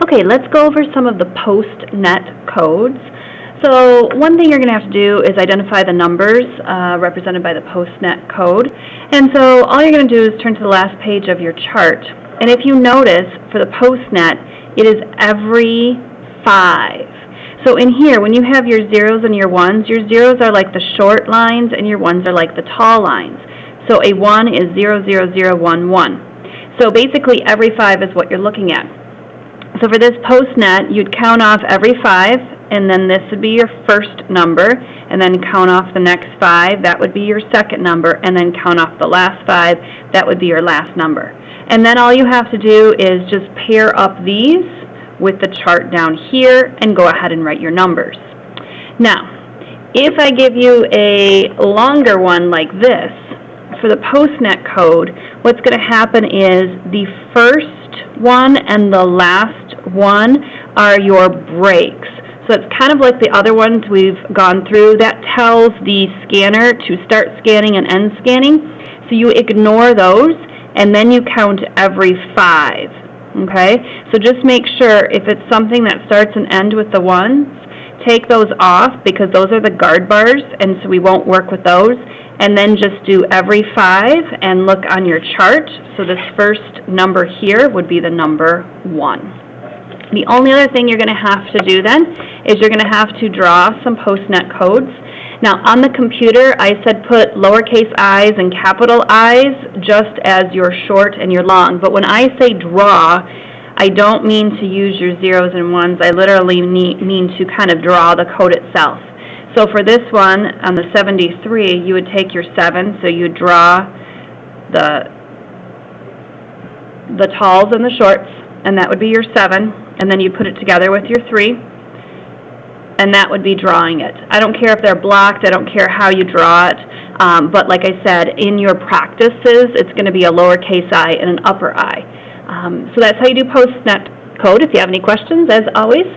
Okay, let's go over some of the Postnet codes. So one thing you're going to have to do is identify the numbers represented by the Postnet code. And so all you're going to do is turn to the last page of your chart. And if you notice, for the Postnet, it is every 5. So in here, when you have your zeros and your zeros are like the short lines and your ones are like the tall lines. So a 1 is 0, 0, 0, 1, 1. So basically every 5 is what you're looking at. So for this Postnet, you'd count off every 5, and then this would be your first number, and then count off the next 5, that would be your second number, and then count off the last 5, that would be your last number. And then all you have to do is just pair up these with the chart down here and go ahead and write your numbers. Now, if I give you a longer one like this, for the Postnet code, what's going to happen is the first one and the last one are your breaks. So it's kind of like the other ones we've gone through. That tells the scanner to start scanning and end scanning. So you ignore those, and then you count every 5. Okay? So just make sure if it's something that starts and ends with the ones, take those off because those are the guard bars, and so we won't work with those. And then just do every 5 and look on your chart. So this first number here would be the number 1. The only other thing you're going to have to do then is you're going to have to draw some Postnet codes. Now on the computer I said put lowercase i's and capital I's just as your short and your long. But when I say draw, I don't mean to use your zeros and ones. I literally mean to kind of draw the code itself. So for this one, on the 73, you would take your 7, so you draw the talls and the shorts, and that would be your 7, and then you put it together with your 3, and that would be drawing it. I don't care if they're blocked, I don't care how you draw it, but like I said, in your practices, it's going to be a lowercase I and an upper I. So that's how you do Postnet code. If you have any questions, as always,